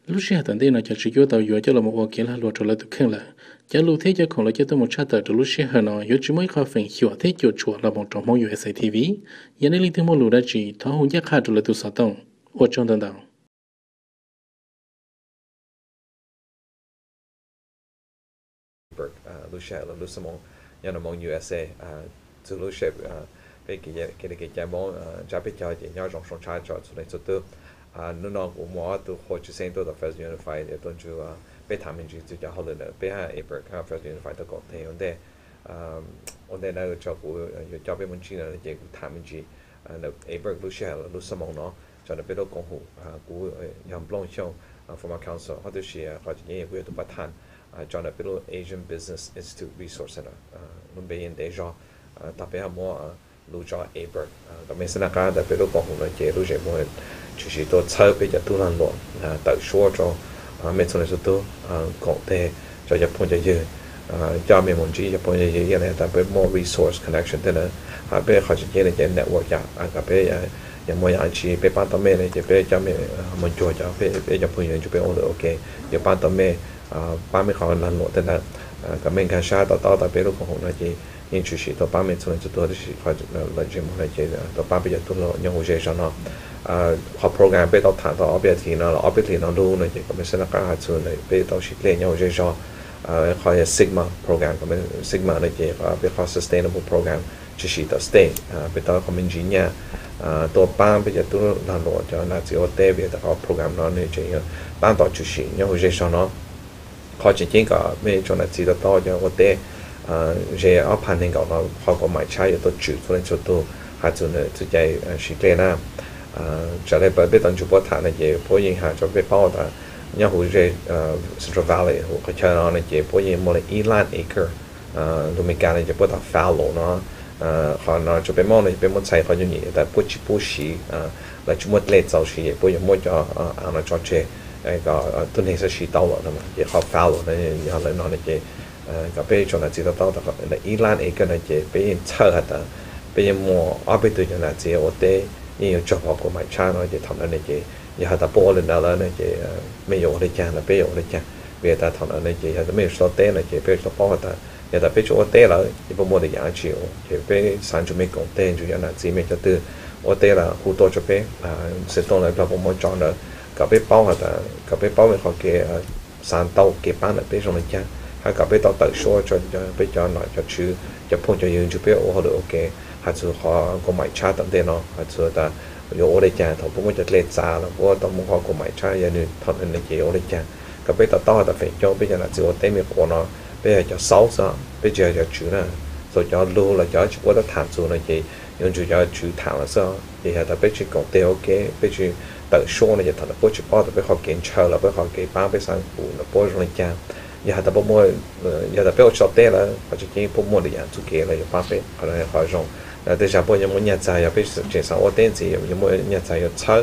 lúc xe tận đây nó chỉ có tàu vừa cho là một ô kia là luật rồi là được khen là cho lúc thế cho không là cho tôi một chat tờ lúc xe hơn nó yếu chỉ mới khó phèn hiểu thế cho chùa là một trong mong USA TV giờ này linh thêm một lúa đã chỉ tháo hôn giác hai rồi là tôi sợ tông ở trong tận đầu Lucia là Lusamon nhà nó mong USA từ Lucia cái mong trả biết cho thì nhau trong song trái cho tụi này tụi tôi nó cũng mua từ hồi trước sinh tôi là First Unified để tôi chú bé tham mình chỉ cho họ là bé ABIRC First Unified tôi có thể vấn đề này cho cụ cho bé mình chỉ là cái tham mình chỉ ABIRC Lucia là Lusamon nó cho nên bé đó công vụ cụ nhằm long xong former council họ tôi sẽ họ chỉ nghe về tôi bắt thành cho nên biết Asian Business Institute Resource Center luôn bây giờ để cho tập bé mua lưu cho ABIRC cái mấy sinh cái tập bé đó công vụ nó chỉ lưu cho mua chỉ是都抄俾只都能落特殊咗咩從嚟都講嘅就日本就要加面文字日本就要咧特別 more resource connection 嘅咧下邊開始嘅咧 network 呀個邊有冇人去俾班到咩咧就俾加面文做就俾日本人就俾我哋 OK 有班到咩班面可能落嘅咧咁樣看下到特別都講咧就因此是到班面從嚟就多啲是開始嚟節目嚟嘅到班邊就都落用好些上咯học program bây giờ thằng đó bây giờ nó luôn này chỉ có mình sẽ là các hạt trường này bây giờ chỉ lên nhau chơi cho khỏi sigma program của mình sigma này chỉ có bây giờ sustainable program chỉ là stay bây giờ của mình chỉ nhaตัวป้าbây giờ tôi làm đồ cho là chỉ có tế bây giờ có program nó này chỉ ban đầu chỉ nhau chơi cho nó khỏi chỉ có mấy chỗ là chỉ là to cho có tế về ở phần này nó họ có máy chạy tôi chịu cho nên cho tôi hạt trường này tôi chạy chỉ lên na trở lại bởi biết tận chụp bát thản này chỉ bố yên hạ cho biết bao là nhà hồ về Central Valley hồ cái chơi nó này chỉ bố yên một là Elan Acre lúc mình cái này chỉ bố ta fallow nó họ nó cho biết mong này biết muốn xây họ như vậy tại bố xí là chúng muốn lên giàu xí bố yên muốn cho nó cho chơi cái tuần này sẽ xí tàu rồi mà chỉ họ fallow này họ lại nói này chỉ cái bây giờ là chỉ tàu là Elan Acre này chỉ bây giờ chơi hả ta bây giờ mua ở bên tôi là chỉ ở đây nhưng cho họ của máy cha nó chỉ thằng này chỉ giờ ta bỏ lên đó là chỉ mấy giờ để cha là bây giờ để cha bây giờ ta thằng này chỉ giờ mấy số tiền là chỉ bây giờ bỏ ta giờ ta bây giờ tiền là chỉ bỏ mua để养起chỉ bây sản xuất mấy công tiền chủ yếu là chỉ mấy cái từ ở đây là khu tổ cho bây sẽ tồn lại là bỏ mua chọn được cả bây bao ta cả bây bao về họ cái sản tàu cái bán là bây giờ là cha hay cả bây tàu tự số cho bây giờ nói cho chữ cho phong cho dùng cho bây giờ họ được ok hạt số họ có máy cha tận đây nó hạt số ta有我哋正頭本我就叻炸啦，我當冇學過máy cha嘢你同人哋嘢我哋正，咁俾到多就肥咗，俾人嚟自我哋咪過咯，俾人就收咗，俾住就煮啦，所以就撈啦，就我得彈住啦嘢，用住就煮彈啦先，然後就俾住講啲 OK，俾住特殊咧就同佢幫住包，就俾學檢查啦，俾學幾班俾上戶啦，幫住你正，然後就幫我，然後就俾我做啲啦，或者幾幫我哋人做嘅啦，要包俾可能係用。แต่จะพอยังไม่ยัดใจยังไปเจสังว่าเต้นสิยังไม่ยัดใจยังเช่า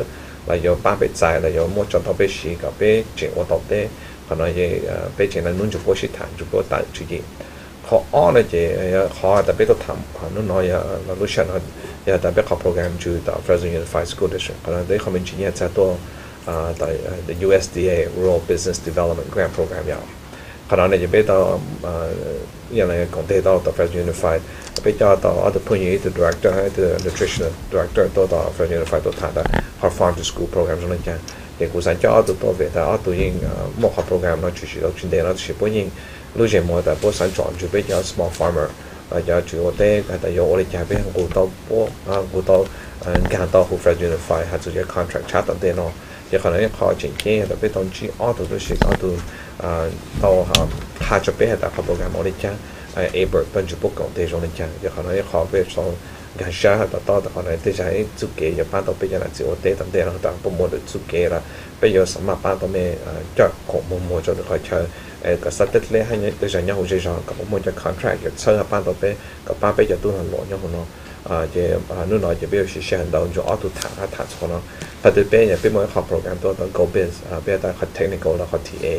แล้วยังป้าไปใจแล้วยังมั่วจนต้องไปฉีกับไปเจว่าต่อเต้ขณะยังไปเจนั้นนุ่นจุดโพสิฐานจุดโพตัดจุดยี่เขาอ้อเลยเจเขาแต่ไปต้องทำนุ่นน้อยเรารู้ชันเขาแต่ไปเข้าโปรแกรมจุดต่อ First Unified School District ขณะได้เขาเป็นจีเนียร์ตัวแต่ the USDA Rural Business Development Grant Program ยาวขณะนี้จะไปต่ออย่างไรของเต้ต่อ First Unified bây giờ tao ở point như từ director hay từ nutrition director tao First Unified tao thằng đó farm to school program trong này cha để cụ sản cho tao về tao tụi những một học program nó chỉ là chuyên đề nó chỉ bố những lúc gì mà tao bố sản chọn chỉ bây giờ small farmer và giờ chủ yếu thế tao yêu ở đây cha bây giờ cụ tao càng tao khu First Unified hay tụi contract chat tao thế nó giờ khả năng họ chỉnh kia tao bây giờ chỉ ở tụi nó chỉ ở tụi tao hai cho bây giờ tao học program ở đây cha ABIRC bên chụp bút công ty trong này chẳng, giờ họ nói họ về sau gần xa họ to họ nói thế trái chụp kế giờ ban đầu bây giờ là chỉ ở đây tầm đây là họ đang mua được chụp kế là bây giờ sắm mà ban đầu mình cho họ mua cho được họ chơi cái sát tết lễ hay bây giờ nhau hồi giờ có mua cho contract giờ chơi ban đầu bây giờ tôi là lỗ nhau nó giờ nó nói giờ bây giờ sẽ xem đầu cho auto thả cho nó thật từ bây giờ bây giờ học program tôi đang go biz bây giờ học technical là học TA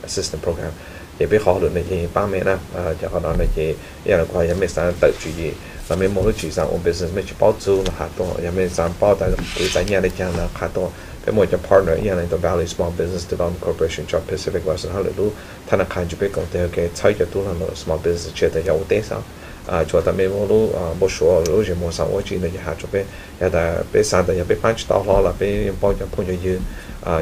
assistant program thì biết họ được này thì ba mẹ nè cho họ nói này thì giờ là qua nhà mình sang tự chủ gì là mình muốn chỉ sang business mình chỉ bao nhiêu là hạt to nhà mình sang bao tại cái nhà này chẳng là hạt to เป็นหมวดจะ partner อย่างในตัว Valley Small Business Development Corporation จาก Pacific Western เขาเลยรู้ธนาคารจะไปก่อนแต่ก็ใช้จะตัวนั้น small business เชื่อแต่ยังอุตส่าห์ชัวร์แต่ไม่รู้บ่ชัวร์รู้จะมั่วสั่งว่าจีนจะหาจะไปอย่าแต่ไปสั่งแต่อย่าไปพันต่อรอละไปป้องจะพูดจะยืน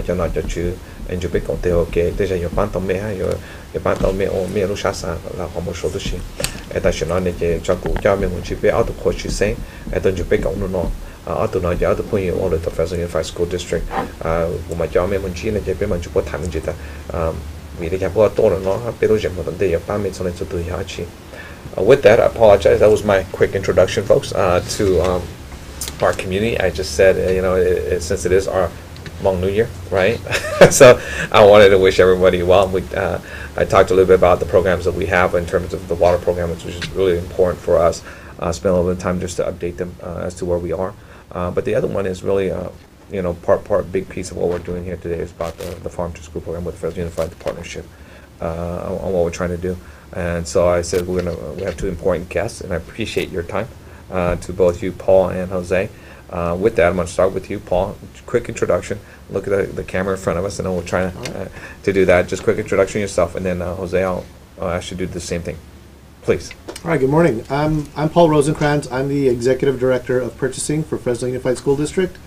จะนอนจะชื่ออันจะไปก่อนแต่โอเคแต่จะอย่าปั้นตัวไม่ให้อย่าปั้นตัวไม่โอ้ไม่รู้ชาสั่งเราเขาบ่ชัวร์ตัวชิแต่ฉันนั่นเนี่ยจะกูจะไม่มุ่งจะไปเอาตัวโคชเซ็งแต่จะไปก่อนนู่นเอาตัวน้อยจะเอาตัวพูดอย่างว่าเลยตัว Fresno Unified School District ผมมาจะไม่มุ่งจีนเนี่ยจะไปมันจะพูดถามมันจะแต่มีได้แค่พวกตัวเนาะไปรู้จักหมดตั้งแต่อย่าปั้นไม่สนใจตัวอย่างชีwith that, I apologize. That was my quick introduction, folks, to our community. I just said, since it is our Hmong New Year, right? So I wanted to wish everybody well. I talked a little bit about the programs that we have in terms of the water program, which is really important for us. Spend a little bit of time just to update them as to where we are. But the other one is really, big piece of what we're doing here today is about the Farm to School program with Fresno Unified, the partnership on what we're trying to do. And so I said we have two important guests, and I appreciate your time to both you, Paul and Jose. With that, I'm going to start with you, Paul. Quick introduction. Look at the camera in front of us, and then we'll try to do that. Just quick introduction yourself, and then Jose, I'll ask you to do the same thing. Please. All right, good morning. I'm Paul Rosenkrantz. I'm the Executive Director of Purchasing for Fresno Unified School District.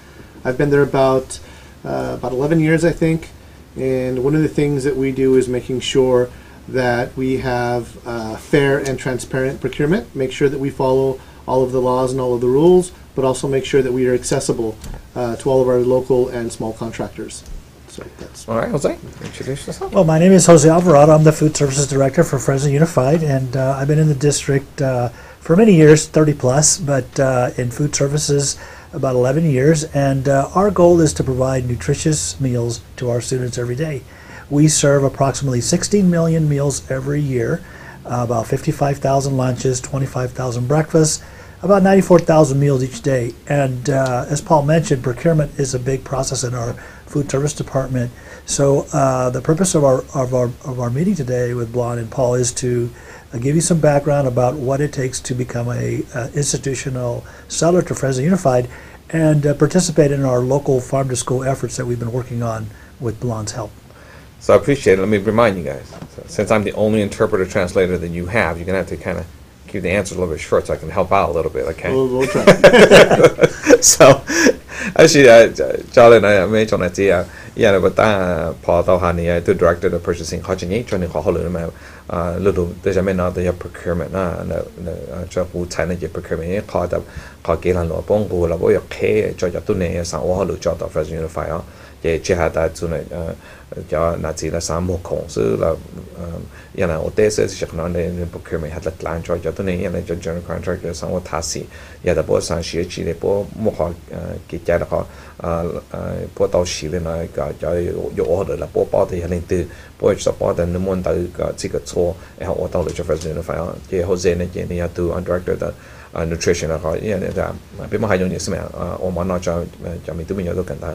I've been there about 11 years, I think, and one of the things that we do is making sure that we have fair and transparent procurement, make sure that we follow all of the laws and all of the rules, but also make sure that we are accessible to all of our local and small contractors. So that's all right, Jose. Introduce yourself. Well, my name is Jose Alvarado. I'm the Food Services Director for Fresno Unified, and I've been in the district for many years, 30 plus, but in food services about 11 years, and our goal is to provide nutritious meals to our students every day. We serve approximately 16 million meals every year, about 55,000 lunches, 25,000 breakfasts, about 94,000 meals each day. And as Paul mentioned, procurement is a big process in our food service department. So the purpose of our meeting today with Blonde and Paul is to give you some background about what it takes to become a institutional seller to Fresno Unified and participate in our local farm to school efforts that we've been working on with Blonde's help. So I appreciate it. Let me remind you guys, since I'm the only interpreter translator that you have, you're going to have to kind of keep the answers a little bit short so I can help out a little bit, okay? we'll try. So, actually, Charlie I mentioned that but Paul the director of purchasing, little there's a man out there procurement procurement chỉ hạ ta chỗ này cho nãy chỉ là sáng một khổng sư là như là ở đây sẽ chỉ nói đến procurement hay là làm cho tôi này như là cho general contractor sáng một thasi giờ đã bỏ sáng xí chỉ để bỏ một họ cái giá đó họ bỏ tàu xí lên nói cả cho有 order 啦bỏ包的係令到bỏ cho bỏ的能唔能到個這個錯然後我到了就發現了反而即係好似呢件你要do director 的nutrition 啦嗬因為就比較係用嘢什麼我們那就咪都沒有都簡單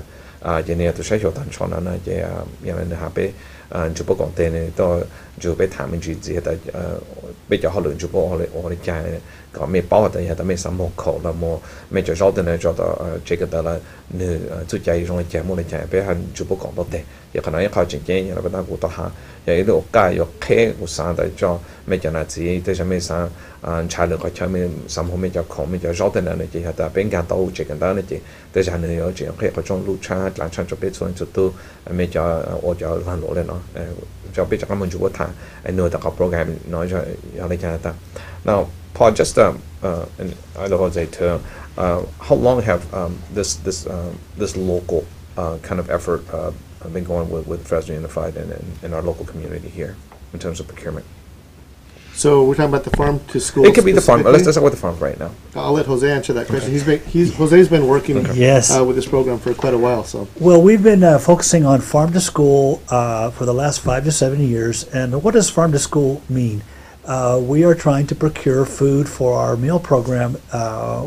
今年都需要單廠啦，即係因為你下邊就不講定呢，都就俾談明住自己，但比較可能就不我哋講講咩包的嘢，但咩什麼口啦，麼咩就少的呢，做到這個的啦，你做家用的節目嚟講，俾人就不講到的，有可能一靠正經，然後不但顧到下，有一路街有開有啥的做咩就那自己，對上咩啥材料個上面什麼咩就講咩就少的呢，即係但邊間都這個單呢，即對上你有這樣開個種路差，兩場做俾出就都咩就我就爛落嚟咯，就俾就咁樣做談，know the program nói cho你聽得。Now, Paul, just and I don't know to how long have this local kind of effort been going with Fresno Unified and in our local community here in terms of procurement? So we're talking about the farm to school. It could be the farm. Let's start with the farm right now. I'll let Jose answer that question. Jose's been working with this program for quite a while. So well, we've been focusing on farm to school for the last 5 to 7 years. And what does farm to school mean? We are trying to procure food for our meal program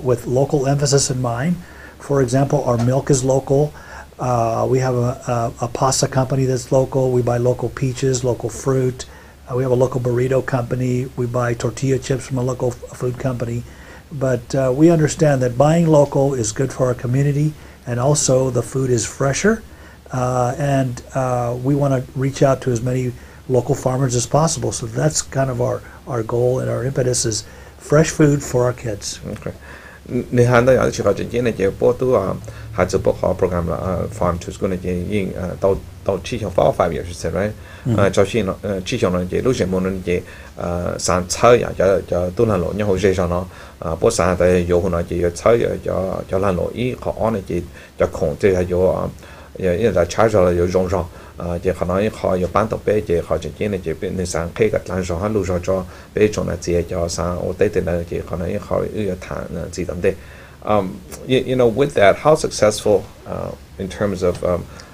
with local emphasis in mind. For example, our milk is local. We have a pasta company that's local. We buy local peaches, local fruit. We have a local burrito company. We buy tortilla chips from a local food company. But we understand that buying local is good for our community, and also the food is fresher and we want to reach out to as many local farmers as possible. So that's kind of our goal and our impetus is fresh food for our kids. Okay. Ni handa ya chi ga je ne je po tu ha zu po kho program la farm to school ne je yin到气象4 5 years是 right 招新气象呢je 路线mo呢je 上草呀叫都能路然后这上呢不上的有可能就草呀叫烂路一好安呢就叫控制还有也在查着了有容上就可能好有搬到北就好就今年就变那上开个land上路上找北种呢这叫上我对的呢就可能也好有谈呢这种的you know with that how successful in terms of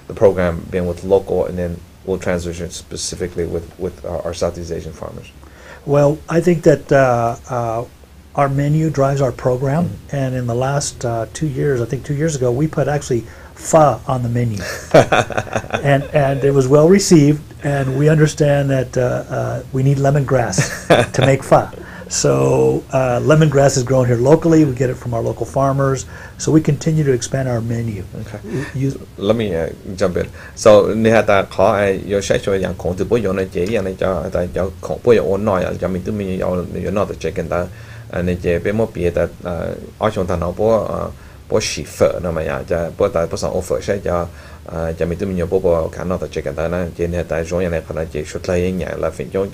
the program being with local and then we'll transition specifically with our Southeast Asian farmers? Well, I think that our menu drives our program, and in the last 2 years, I think 2 years ago, we put actually pho on the menu, and it was well received, and we understand that we need lemongrass to make pho. So lemongrass is grown here locally. We get it from our local farmers. So we continue to expand our menu. Okay. Let me jump in. So 你係大概有些少人控制不用呢，這樣呢就但有控不用耐啊，就面對面有那的這個的，你這邊冇別的我想談到不是粉那麼樣，就不但不上 offer 些就面對面有不看到的這個的呢，這呢但中央呢可能就出來一年了，分鐘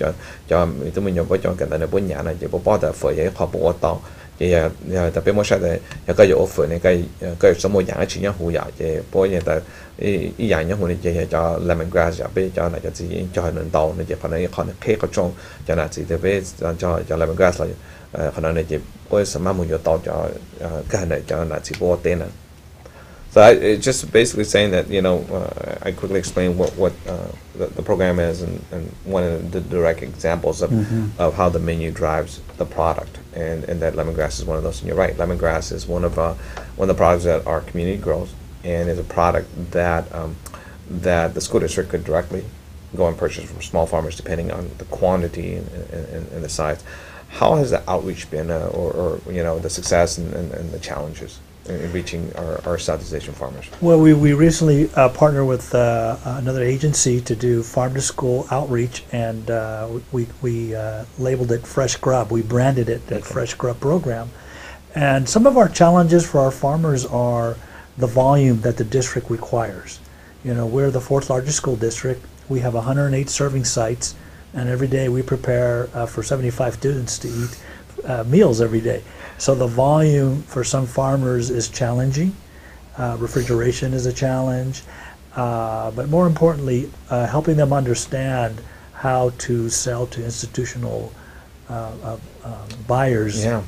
就面對面有不講個的呢不年呢，就不包的粉也好不到。也特別冇識的，有個有 offer 呢個什麼樣嘅錢樣好呀，也不也得一樣樣好呢，也叫 lemongrass 呀，比較那個自己就係能到，你就可能開個種，就那自己比叫 lemongrass 啦，可能你就不什麼冇有到叫個呢叫那自己波點呢。So it's just basically saying that I quickly explain what the program is and one of the direct examples of how the menu drives the product and that lemongrass is one of those. And you're right, lemongrass is one of the products that our community grows and is a product that that the school district could directly go and purchase from small farmers depending on the quantity and the size. How has the outreach been or the success and the challenges in reaching our Southeast Asian farmers? Well, we recently partnered with another agency to do farm-to-school outreach, and we labeled it Fresh Grub. We branded it the Fresh Grub program. And some of our challenges for our farmers are the volume that the district requires. We're the 4th largest school district. We have 108 serving sites, and every day we prepare for 75 students to eat meals every day. So the volume for some farmers is challenging. Refrigeration is a challenge. But more importantly, helping them understand how to sell to institutional buyers. Yeah.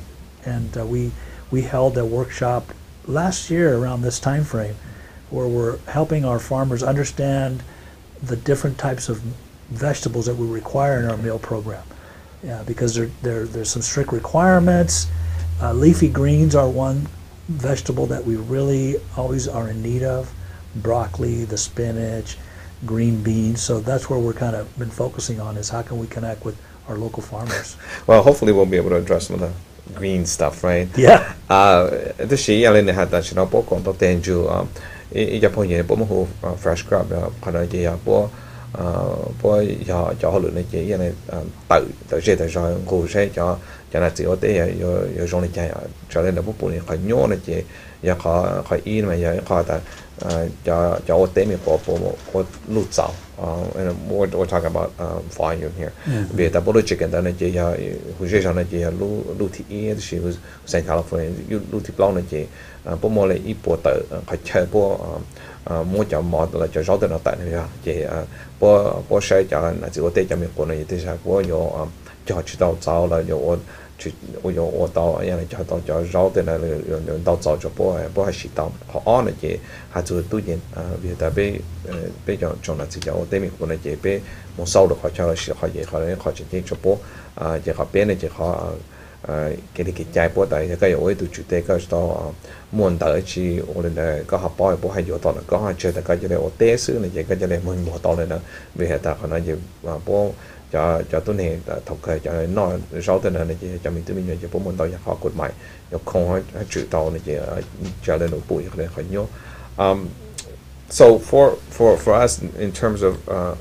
And we held a workshop last year around this time frame where we're helping our farmers understand the different types of vegetables that we require in our meal program. Yeah, because there's some strict requirements. Leafy greens are one vegetable that we really always are in need of. Broccoli, the spinach, green beans. So that's where we're kind of been focusing on is how can we connect with our local farmers. Well, hopefully we'll be able to address some of the green stuff, right? Yeah. This year, I had that fresh crop, cho nên chỉ có thể有种的家呀，cho nên là bố phụ này khỏi nhớ này chị, ya khỏi in mà ya khỏi ta cho ô tế mình có lụt dạo, and we're talking about volume here. Vì ta bố đôi chicken đó này chị ya, hồi xưa này chị ya lụt thịt in, thì hồi San California lụt thịt long này chị, bố mua lại ít bố tự khỏi chơi bố mua cho mọt là cho rau tự nó tại này chị, bố sẽ cho là chỉ có thể cho mình có này thì sao bố有cho chỉ đào rau là有到因為就到就繞的呢用到早就不係食到好安的嘢，還做多嘢vì tại bây giờ trong là chỉ có để mình còn là嘢bây một sau được họ cho là sự họ嘢họ họ chỉ cho bố chỉ họ bên này chỉ họ cái trái bố tại cái ở từ chủ đề cái đó muốn tới chỉ ở đây có học bố hay vô tao là có chơi tại cái này ở tế xứ này cái này mình bỏ tao này nữa vì hiện tại họ nói gì bố cho tôi này thọc khởi cho nó sau tên này cho mình tự mình cho bố muốn tao họ cột mày không chịu tao này cho lên nỗi bụi để khỏi nhớ So for us in terms of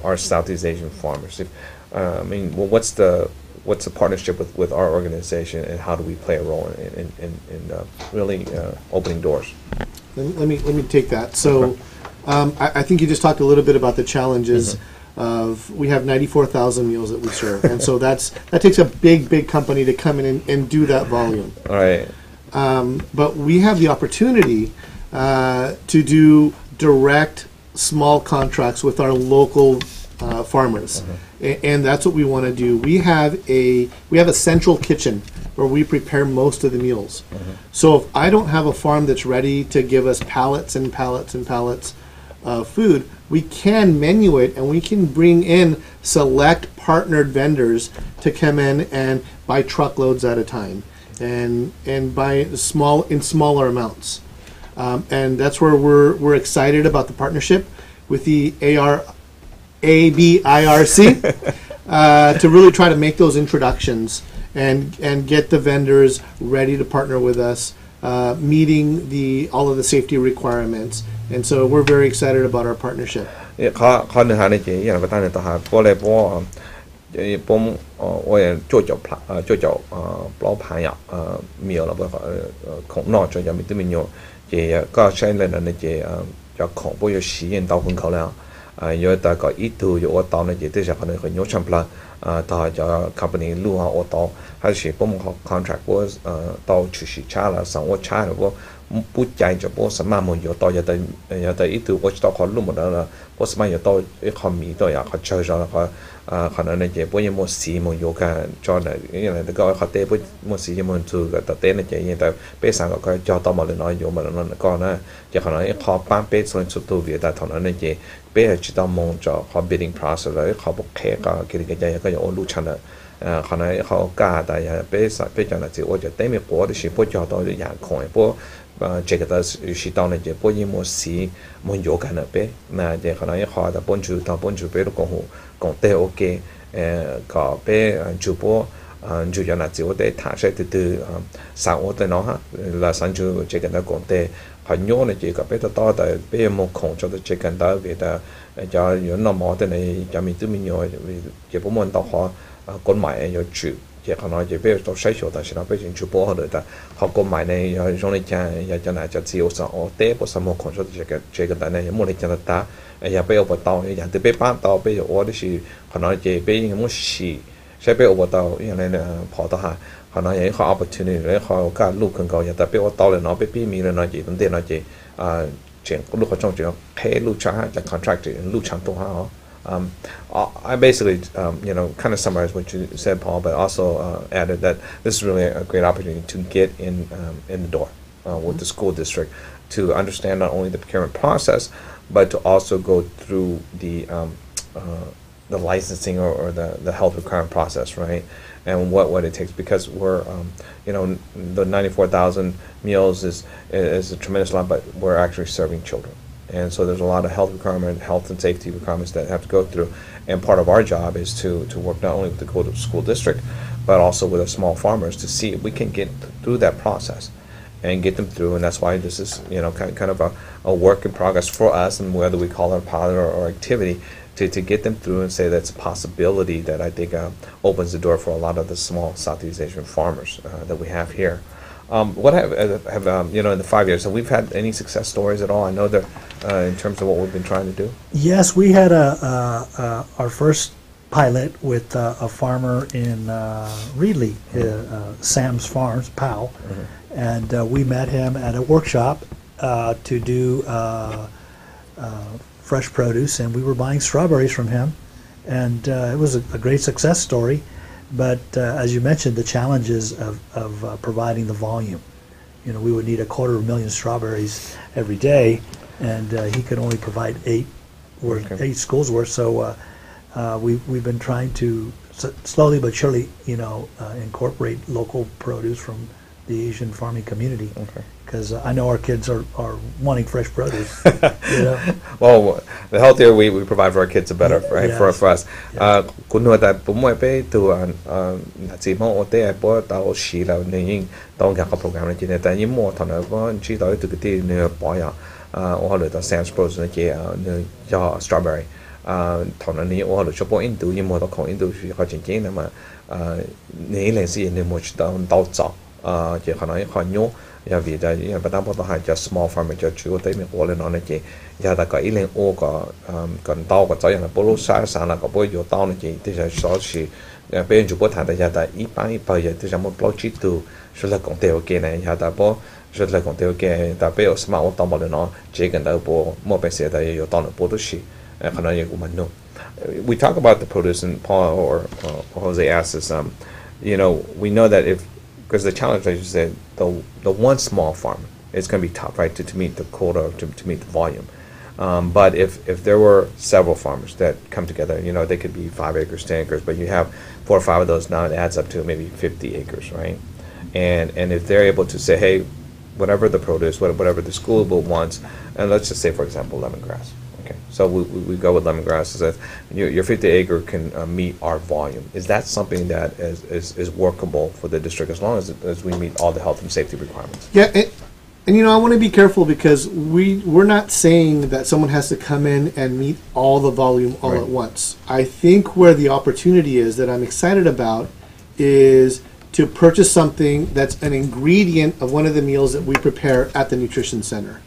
our Southeast Asian farmers, if I mean, well, what's the partnership with our organization, and how do we play a role in really opening doors? Let me take that. So, I think you just talked a little bit about the challenges of, we have 94,000 meals that we serve, and so that takes a big company to come in and do that volume. All right. But we have the opportunity to do direct small contracts with our local farmers, and that's what we want to do. We have a central kitchen where we prepare most of the meals. So if I don't have a farm that's ready to give us pallets and pallets and pallets of food, we can menu it, and we can bring in select partnered vendors to come in and buy truckloads at a time, and buy smaller amounts. And that's where we're excited about the partnership with the ABIRC to really try to make those introductions and get the vendors ready to partner with us, meeting all of the safety requirements. And so we're very excited about our partnership. เขาเนื้อหาในเจอย่างประธานในต่อหาเพราะอะไรเพราะผมว่าช่วยจับช่วยจับปลอบหายมีอะไรบ้างของนอกจากมีตัวมีอยู่เจก็ใช้เลยในเจจากของพวกยาสีเย็นเตาคนเขาแล้ว有大概一度有我到那些这些可能很有成本到叫 company 路上我到还是我们 contract 我到去是差了上我差了我不在就我什么没有到有的一度我知道เขา路没得了我什么有到一เขา米到呀เขาchơi rồiเขา可能那些不也没事没有看叫那因为那个เขาเตะ不没事没做个แต่เตะ那些因แต่ไปสั่งก็叫到มาเลยน้อยอยู่มาแล้วนั่นก็นะจะ可能เขาปั้นไปส่วนสุดตัวเวียแต่เท่านั้น那些ไป知道มองจอเขา bidding process แล้วเขาบอกแค่ก็กิจการก็有路程的可能เขากล้าแต่ไปจังนั้น我就对面国的是不叫到眼空不这个的是到那些不因么事没有可能呗那就可能เขา的帮助到帮助别的讲对 OK ก็ไป主播就อย่างนั้น我得谈些的上我的孬哈来上就这个的讲对很多那这个被他到的被没空做的这个的别的叫有那么的呢叫มีตัวมีอยู่จะ不มันต่อขอกฎหมาย有主จะ可能จะ被到筛选的是那被人主播的但เขากฎหมาย呢要用来讲要讲呢就只有上哦对不什么空做的这个的呢也没来讲的打也被我到อย่างที่ไปบ้านต่อไป我的是可能จะไปยังไม่是ใช่ไป我到อย่างไร呢พอต่อหา可能有一个 opportunity 然后การลูกคนเขาอย่างแต่ไป我到了เนาะไปปีมี了เนาะจีตั้งแต่เนาะจีเจ๋งลูกเขาจงจีแค่ลูกช้าจาก contract ลูกช้าตัวเขาI basically, kind of summarized what you said, Paul, but also added that this is really a great opportunity to get in the door with the school district to understand not only the procurement process, but to also go through the licensing or the health requirement process, right? And what it takes, because we're, the 94,000 meals is a tremendous lot, but we're actually serving children. And so there's a lot of health and safety requirements that have to go through. And part of our job is to work not only with the school district, but also with the small farmers to see if we can get through that process and get them through. And that's why this is, kind of a work in progress for us, and whether we call it a pilot or activity, to get them through and say that's a possibility that I think opens the door for a lot of the small Southeast Asian farmers that we have here. What have in the 5 years, have we had any success stories at all? I know that in terms of what we've been trying to do. Yes, we had our first pilot with a farmer in Reedley, Sam's Farms, Powell, and we met him at a workshop to do fresh produce, and we were buying strawberries from him, and it was a great success story. But as you mentioned, the challenges of providing the volume. We would need 250,000 strawberries every day, and he could only provide 8 schools worth. So we've been trying to slowly but surely, incorporate local produce from the Asian farming community. Because I know our kids are wanting fresh produce. Well, the healthier we provide for our kids, the better, right? Yes. For us. คุณหนูแต่ผมไม่ไปตัวสิมองโอเต้เพราะเราชีเราเนี่ยยิ่งต้องการกับโปรแกรมอะไรจีนแต่ยิ่งมั่วถนนเพราะชีเราตัวที่เนื้อปอย我哋到 Sam's Bros 呢嘅叫 strawberry 同埋呢我哋出波印度因為到講印度是好正經的嘛你類似你冇去到走就可能可能有vì là những bạn đang bắt đầu cho small farmer cho chủ tế mình của lên nó này chị giờ ta có ý lên ô có còn tàu có cho là bố sáng sáng là có bố vô tàu này chị thì sẽ số chỉ bên chủ bố thằng ta giờ ta ít bao giờ thì một bao chi từ số là công tiêu kia này giờ ta bố số là công tiêu kia ta bây giờ smart ô tàu lên nó chỉ cần đâu bố mua bên xe ta vô tàu là bố都是可能也cũng mình弄we talk about the produce and Paul or Jose asks us you know we know that if because the challenge, as you said, the one small farm is going to be tough, right, to meet the quota, to meet the volume. But if there were several farmers that come together, you know, they could be 5 acres, 10 acres, but you have 4 or 5 of those, now it adds up to maybe 50 acres, right? And if they're able to say, hey, whatever the produce, whatever the school wants, and let's just say, for example, lemongrass. Okay, so we go with lemongrass. So that your 50 acre can meet our volume. Is that something that is workable for the district as long as we meet all the health and safety requirements? Yeah, and you know I want to be careful because we're not saying that someone has to come in and meet all the volume all at once. I think where the opportunity is that I'm excited about is to purchase something that's an ingredient of one of the meals that we prepare at the nutrition center.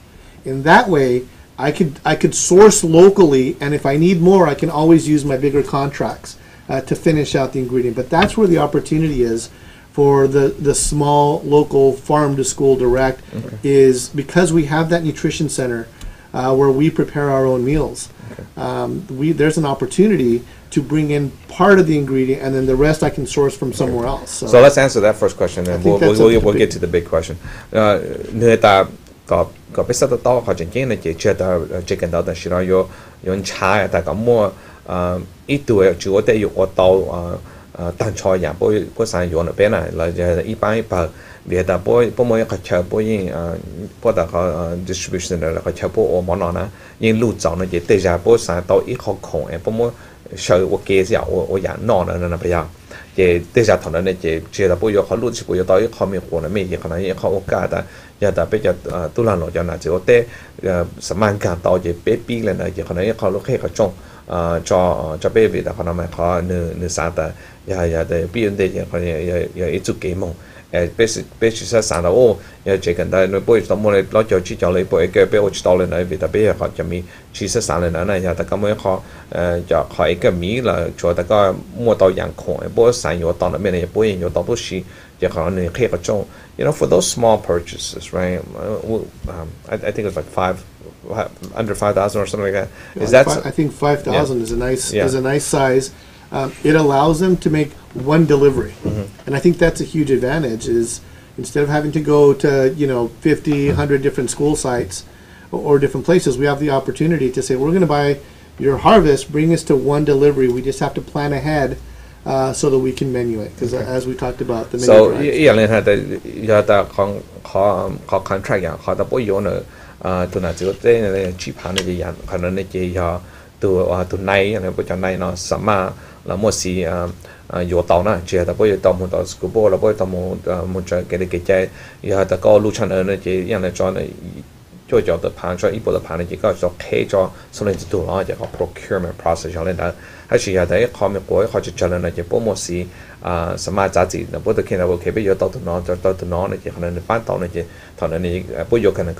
In that way, I could source locally, and if I need more, I can always use my bigger contracts to finish out the ingredient. But that's where the opportunity is for the small local farm to school direct is because we have that nutrition center where we prepare our own meals. There's an opportunity to bring in part of the ingredient, and then the rest I can source from somewhere else. So let's answer that first question, and we'll get to the big question. Có biết sao tao họ chính này chỉ chưa tao chỉ cần tao chỉ nói yo trái ta có mua ít tuổi chủ yếu để yo tao tăng cho nhà bố sản yo ở bên này là ít bao vì ta bố mới có chờ bố yên bố ta có distribution là có chờ bố ở món nào nhưng lưu trọng này chỉ để ra bố sản tao ít khó khăn em bố mới sợ我给下我养闹的那不要也对下头的那些觉得不有好路子不有到一方面活的没也可能也好我干的也的比较都让老家那就对什么干到也别逼了呢也可能也好路可以中cho bé vì là họ nằm họ nửa sáng ta ya de bi ende ya itu game bé chỉ sáng là ô ya chỉ cần ta nó bôi tao mua lại lo cho chỉ cho lấy bôi cái bé chỉ tao lên này vì ta bé họ chỉ mi chỉ sáng lên này ya ta có mấy họ cho khỏi cái mi là cho ta có mua tao dạng khỏe bôi sáng yo tao là bên này bôi yo tao bôi xí ya họ nửa khi có trong you know for those small purchases right I think it's like under 5,000 or something like that. Yeah, Is that? I think 5,000 is a nice size. It allows them to make one delivery, and I think that's a huge advantage. Is instead of having to go to 50, 100 different school sites or different places, we have the opportunity to say we're going to buy your harvest, bring us to one delivery. We just have to plan ahead so that we can menu it because as we talked about the menu. So yeah, then had the contract yeah, how the boy owner. Tụi nào chỉ có cái chip hàng này gì khả năng này chỉ từ nay này bây giờ nay nó sắm mà là mua xí vô tàu nè chỉ là bây giờ tàu một tàu scuba là bây giờ một cái giờ ta có lưu trăn ở này chỉ yang này cho này cho tập hàng cho ít bộ tập hàng này chỉ có cho kê cho số lượng từ đó chỉ có procurement process cho nên là hay chỉ là đấy họ mình của họ chỉ cho nên là chỉ bộ một xíสามารถจัดจีนนะพวกตัวเคนเราโอเคไปยอต่อตัวน้องต่อตัวน้องเนี่ยขนาดในบ้านต่อเนี่ยตอนนี้พวกยกขนาด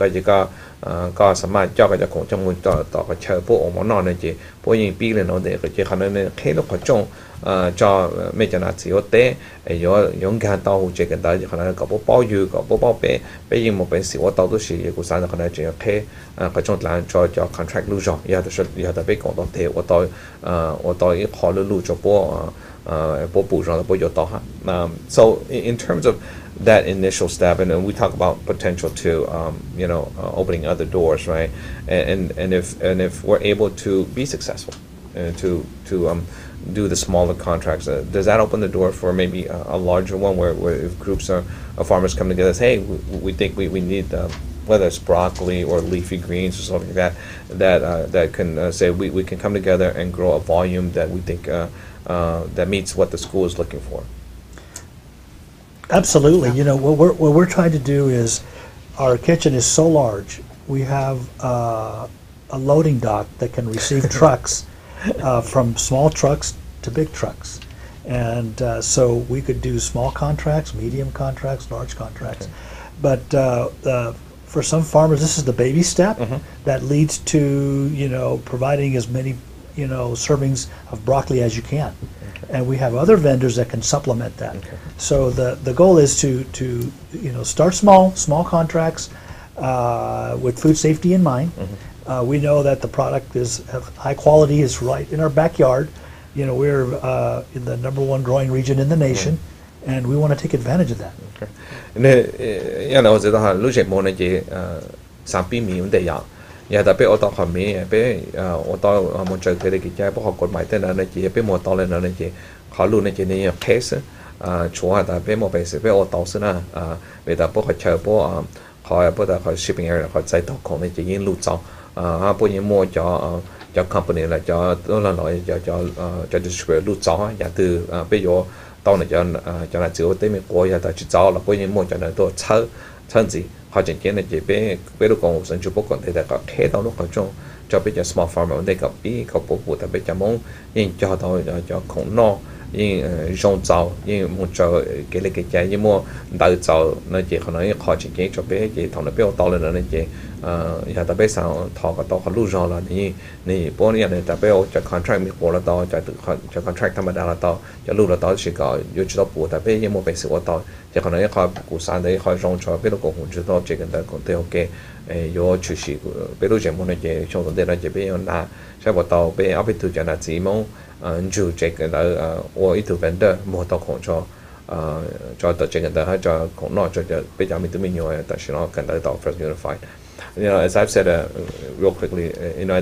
ก็สามารถย่อกับเจ้าของจังหวัดต่อกับเชิญพวกองค์มอนอนเนี่ยพวกยิงปีเลยน้องเด็กก็ขนาดในแค่ลูกขจงจอไม่จะน่าเสียเตะย้อนการต่อหูเจกันได้ขนาดกับพวกเป้าอยู่กับพวกเป้าไปยิงมาเป็นสิว่าต่อตัวสิกูสารขนาดเจแค่ขจงหลังจอ contract ลู่จอยาแต่ไปก่อนต่อเทว่าต่ออีกขอลู่จอพวกso in terms of that initial step, and we talk about potential to opening other doors, right? And if we're able to be successful and to do the smaller contracts, does that open the door for maybe a larger one where if groups of farmers come together and say, hey, we think we need whether it's broccoli or leafy greens or something like that can say we can come together and grow a volume that we think that meets what the school is looking for. Absolutely. What we're trying to do is our kitchen is so large. we have a loading dock that can receive trucks from small trucks to big trucks. And so we could do small contracts, medium contracts, large contracts. But for some farmers, this is the baby step that leads to, providing as many, servings of broccoli as you can. And we have other vendors that can supplement that. So the goal is to start small contracts with food safety in mind. We know that the product is of high quality, is right in our backyard. We're in the #1 growing region in the nation, and we want to take advantage of that. shipping area cho company là cho loại cho distributor lưu cho nhà từ bây giờ tao này cho là chịu tới mình coi là chỉ cho là coi như mua cho nên tôi chân gì họ chỉ cái này chỉ bé lúc còn sản xuất còn thì là có thế tao lúc còn cho bây giờ small farmer vấn đề gặp bí gặp bố phụ tại bây giờ muốn nhưng cho tao cho khổng no nhưng rong giàu nhưng muốn cho cái này cái trái nhưng mua đào giàu nó chỉ có nói họ chỉ cái cho bé chỉ thằng nó bé tao lên nó chỉ nhà ta bé sao thọ cái tao họ lưu rong làนี่พวกนี้เนี่ยแต่ไปเอาจาก contract มีหัวละต่อจาก contract ธรรมดาละต่อจะรู้ละต่อสิก็อยู่จุดปุ๊บแต่ไปยังไม่เป็นสิ่งต่อจะคนนั้นเขากู้สารได้เขารองชอบไปรู้ก็คงจะต้องเจอกันแต่คนเดียวก็อยู่ชุดสิไปรู้จักมันเนี่ยช่วงต้นเดือนจะไปยังน่าใช่ป่ะต่อไปเอาไปถูกจะน่าจีมงจู่เจอกันแล้วว่าอีถูก vendor มั่วต่อคงชอบจะต่อเจอกันแต่ให้จะคงนอกจะไปจะมีตัวมีอยู่แต่ฉันเอากันได้ต่อ First Unified. As I've said real quickly,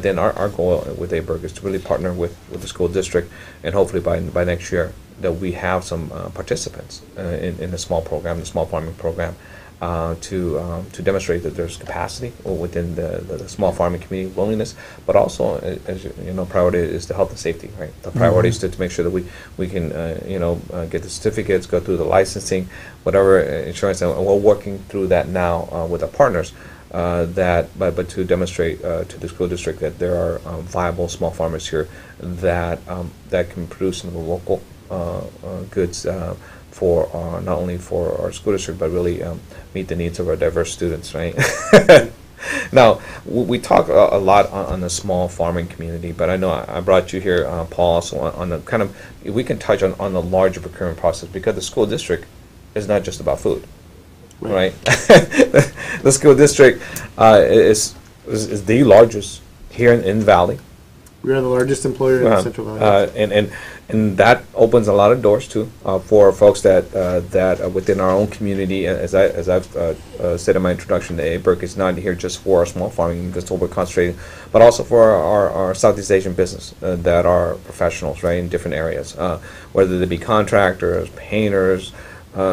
then our goal with ABIRC is to really partner with the school district, and hopefully by next year that we have some participants in the small program, the small farming program, to demonstrate that there's capacity within the small farming community, willingness, but also, as priority is the health and safety, right? The priority is to make sure that we can get the certificates, go through the licensing, whatever insurance, and we're working through that now with our partners. But to demonstrate to the school district that there are viable small farmers here that can produce some of the local goods for not only for our school district but really meet the needs of our diverse students, right? Now we talk a lot on the small farming community, but I know I brought you here, Paul, also on the kind of, we can touch on the larger procurement process, because the school district is not just about food. Right. The school district is the largest here in Valley. We are the largest employer in Central Valley. And that opens a lot of doors too for folks that within our own community. As I've said in my introduction, the ABIRC is not here just for our small farming, because we're concentrating, but also for our Southeast Asian business that are professionals, right, in different areas, whether they be contractors, painters,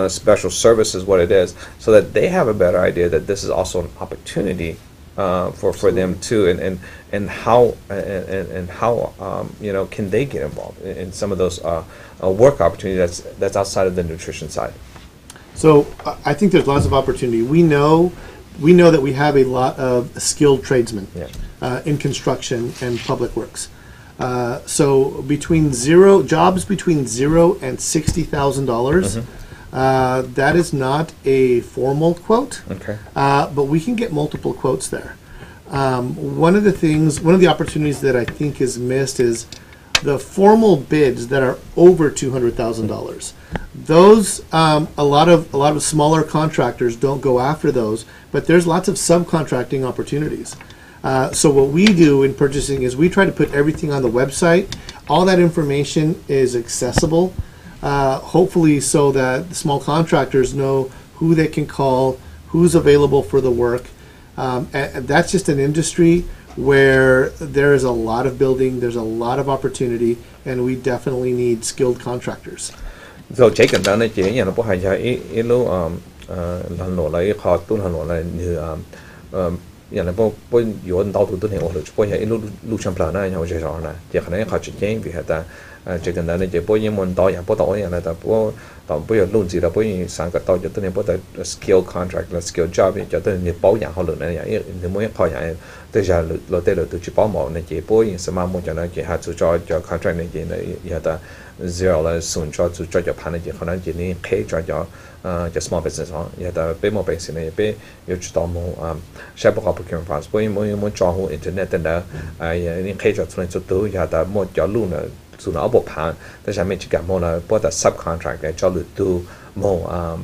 special services, what it is, so that they have a better idea that this is also an opportunity for them too, and how can they get involved in some of those work opportunities that's outside of the nutrition side. So I think there's lots of opportunity. We know that we have a lot of skilled tradesmen in construction and public works. So between jobs between $0 and $60,000. That is not a formal quote, but we can get multiple quotes there. One of the opportunities that I think is missed is the formal bids that are over $200,000. Those a lot of smaller contractors don't go after those, but there's lots of subcontracting opportunities. So what we do in purchasing is we try to put everything on the website. All that information is accessible. Hopefully so that the small contractors know who they can call, who's available for the work. And that's just an industry where there is a lot of building, there's a lot of opportunity, and we definitely need skilled contractors. So chỉ cần đó chỉ nhà nó có hay cái lúc lần nọ lại họ tuân lần nọ lại như nhà nó có yếu đau thủ tuân hiện hoặc là có hay lúc lúc chăm plan này nhau chơi rõ này chỉ khả năng họ chỉ chơi vì họ ta 这个呢就不因为导演不导演了的不有录制了不因三个导演都能不得 skill contract 了 skill job 就等你保养好了呢呀你每考养对下了对了都去保毛呢就不因什么么讲呢就还做叫 contract 呢就呢也的 zero 了送叫盘呢就可能就你开叫就 small business 啊也的被么本身呢也被有知道么下不好 procurement process 不因么招呼 internet 的也你开叫出来就都也的么叫路呢做那不盘但是没去干么呢不的 subcontract 嘅叫路都么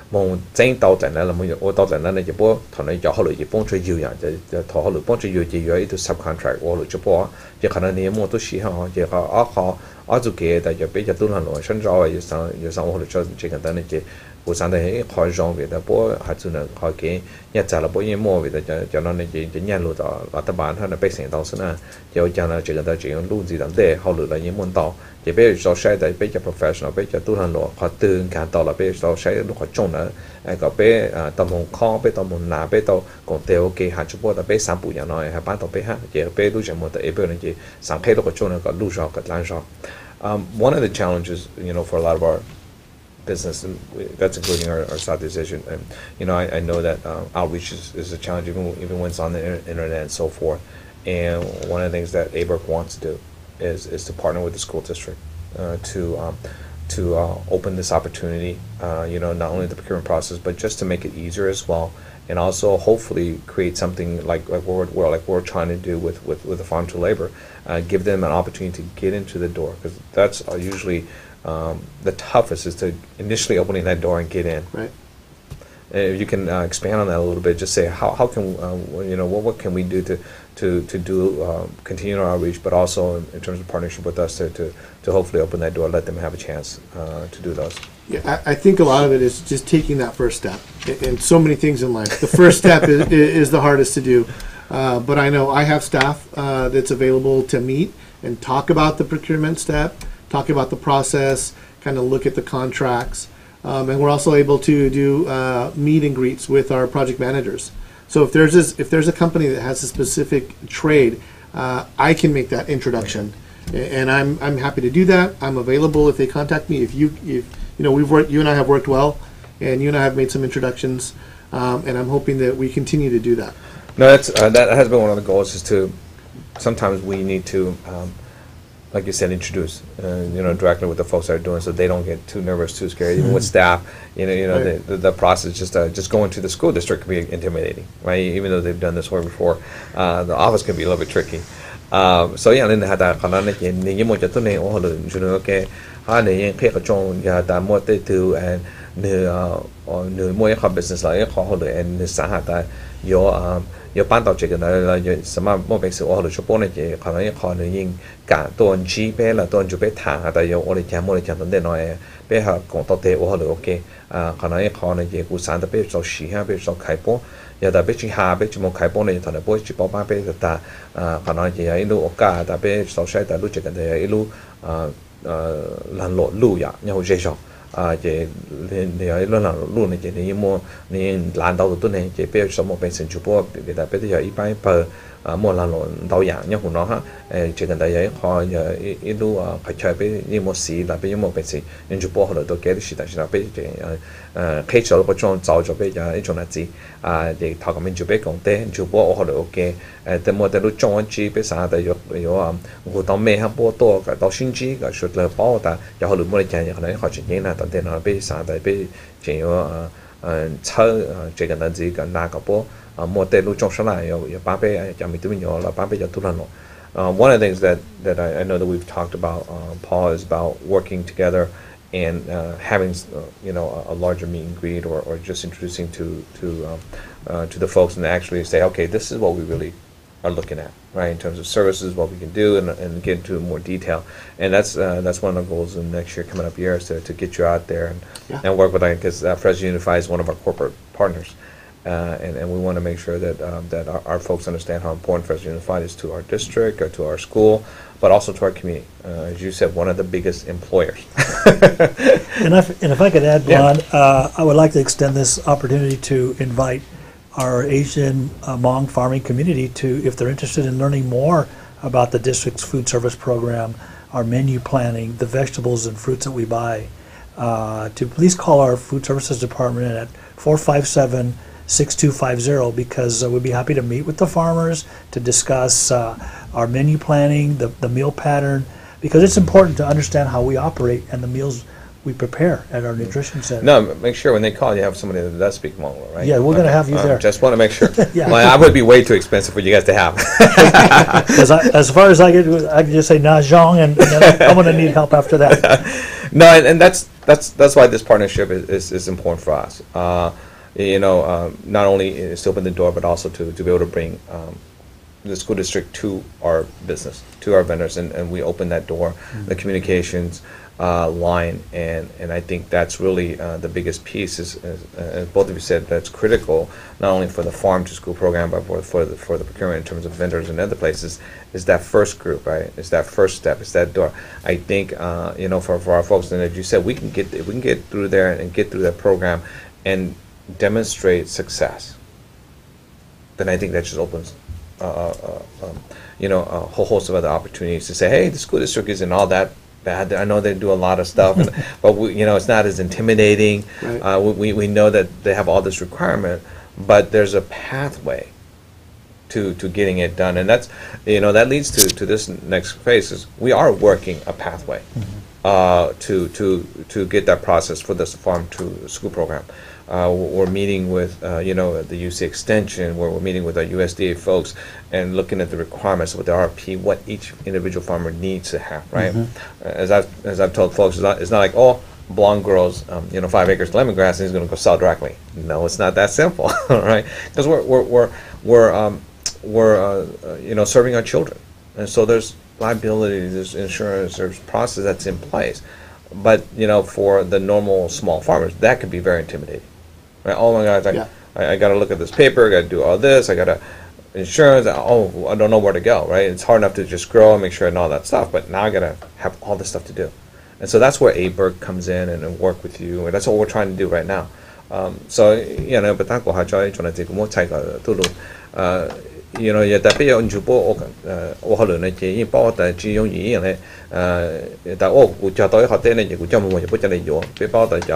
么真到在那了么我到在那呢就不同你叫好了就帮助有呀就讨好了帮助有就有一个 subcontract 我了就不就可能你么都喜欢就好就给的就比较多人了甚至有上我了就这个等就我上的好让为的不还只能好给也在了不因么为的叫那就年路到老的班他的百姓当时呢就讲了这个的这种路子的对好了因么到也别说晒的比较 professional 比较多人了好ตื่น看到了别说晒路好重呢ก็别到门口别到门那别到公调给还就不的别散步样呢还搬到别哈也别路上么的一边呢就上开了个重呢个路上个land上one of the challenges for a lot of our business, and that's including our South Decision. And I know that outreach is a challenge even when it's on the internet and so forth. And one of the things that ABIRC wants to do is to partner with the school district to open this opportunity. Not only the procurement process, but just to make it easier as well, and also hopefully create something like we're trying to do with the farm to labor, give them an opportunity to get into the door, because that's usually the toughest is to initially opening that door and get in. Right. If you can expand on that a little bit, just say how can what can we do to do continue our outreach, but also in terms of partnership with us to hopefully open that door, let them have a chance to do those. Yeah, I think a lot of it is just taking that first step. And so many things in life, the first step is the hardest to do. But I know I have staff that's available to meet and talk about the procurement step, talk about the process, kind of look at the contracts. And we're also able to do meet and greets with our project managers. So if there's a company that has a specific trade, I can make that introduction, and I'm happy to do that. I'm available if they contact me. If you and I have worked well, and you and I have made some introductions, and I'm hoping that we continue to do that. No, that has been one of the goals. Is to sometimes we need to. Like you said, introduce, directly with the folks that are doing, so they don't get too nervous, too scared. Even with staff, right. the process just going to the school district can be intimidating, right? Even though they've done this work before, the office can be a little bit tricky. So yeah, nên là khả năng này những một chỗ này họ được cho nó cái này khi họ trong nhà ta mua tới từ nửa mua cái business lại họ được nửa xã hội ta有搬到这个呢，有什么莫别是我哋出帮呢？嘅可能可能因揀多人知俾啦，多人就俾談下，但係我哋講到啲內，俾下講到啲我哋 OK，可能嘅故散得俾做時下俾做開播，有但俾住下俾住冇開播呢，同埋俾住包班俾但可能嘅一路我家，但俾做曬但路這個嘅一路landlord路呀，然後這種。也你要论路呢，你莫你难到的呢，也别什么本身就不别的别的要一般不莫难路导演，然后呢哈，这个大家好一路开车别你莫事，那别莫本身，人就不好了都给的是，但是那别这开车嗰種走咗別一種例子，亦頭咁樣就別講啲，就不我哋 OK，但係都裝一支別啥的有我到咩下波多嘅到先知嘅說了包但有可能冇嚟講，可能學前嘢啦，但係呢別啥的別仲有車這個例子嘅那個波冇得路裝上來有巴別就咪都有啦，巴別就都能咯。One of the things that I know that we've talked about, Paul, is about working together. And having a larger meet and greet, or just introducing to the folks, and actually say, okay, this is what we really are looking at, right? In terms of services, what we can do, and get into more detail. And that's one of the goals in next year coming up here is to get you out there and work with them, because Fresno Unified is one of our corporate partners, and we want to make sure that our folks understand how important Fresno Unified is to our district or to our school, but also to our community. As you said, one of the biggest employers. And if I could add, Blon, I would like to extend this opportunity to invite our Asian Hmong farming community to, if they're interested in learning more about the district's food service program, our menu planning, the vegetables and fruits that we buy, to please call our food services department at 457-6250 because we'd be happy to meet with the farmers to discuss our menu planning, the meal pattern, because it's important to understand how we operate and the meals we prepare at our nutrition center. No, make sure when they call you have somebody that does speak Mongol, right? Yeah, we're going to have you there. Just want to make sure. Yeah. Well, I would be way too expensive for you guys to have. As far as I can just say Na Zhong, and I'm going to need help after that. No, and that's why this partnership is important for us. Not only is to open the door, but also to be able to bring the school district to our business, to our vendors, and we open that door, the communications line, and I think that's really the biggest piece. Is as both of you said, that's critical not only for the farm to school program, but for the procurement in terms of vendors and other places. Is that first group, right? Is that first step? Is that door? I think for our folks, and as you said, we can get through there and get through that program and demonstrate success. Then I think that just opens a whole host of other opportunities to say, hey, the school district isn't all that bad. I know they do a lot of stuff, but it's not as intimidating. Right. We know that they have all this requirement, but there's a pathway to getting it done, and that's that leads to this next phase. Is we are working a pathway to get that process for this farm to school program. We're meeting with the UC Extension, where we're meeting with our USDA folks and looking at the requirements with the RP, what each individual farmer needs to have, right? As I've told folks, it's not like, oh, blonde grows 5 acres of lemongrass and he's going to go sell directly. No, it's not that simple, right? Because we're serving our children, and so there's liability, there's insurance, there's process that's in place. But for the normal small farmers, that could be very intimidating. Right? Oh my gosh, I got to look at this paper, I got to do all this, I got to insurance. Oh, I don't know where to go. Right? It's hard enough to just grow and make sure and all that stuff, but now I got to have all this stuff to do. And so that's where ABIRC comes in and work with you, and that's what we're trying to do right now. But that's what I try to more take也特別有唔住波我可能呢只因包但只用語言呢但我就到一學啲呢亦就冇嘢不真係用俾包但就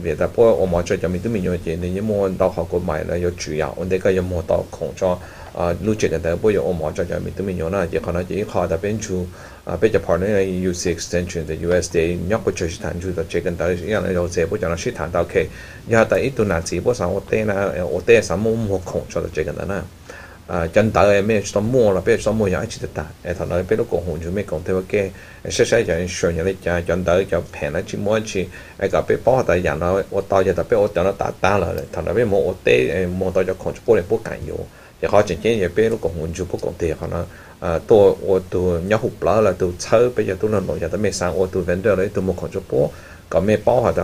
別但波我冇再就面都面用嘅你有冇到學過買呢有主要我哋個有冇到空咗錄製嘅但波有我冇再就面都面用啦亦可能亦學特別住俾就 partner 呢 UC Extension 嘅 USDA 一個最時談住就最近到因為有這波就係時談到期然後第一段嗱字波上我哋呢我哋上冇空咗就最近啦真大嘅咩什麼啦，比如什麼有一次得大，頭來俾到個紅做咩講對話嘅，實際就係上日咧就真大就平一次冇一次，個俾包下第人啦，我到日特別我等到打啦，頭來俾冇我爹冇到就控制波嚟波緊要，又可能真嘢俾到個紅做波講對可能多我都一好啦啦，都抽俾日都能落日都咩生，我都揾到咧都冇控制波，咁咩包下就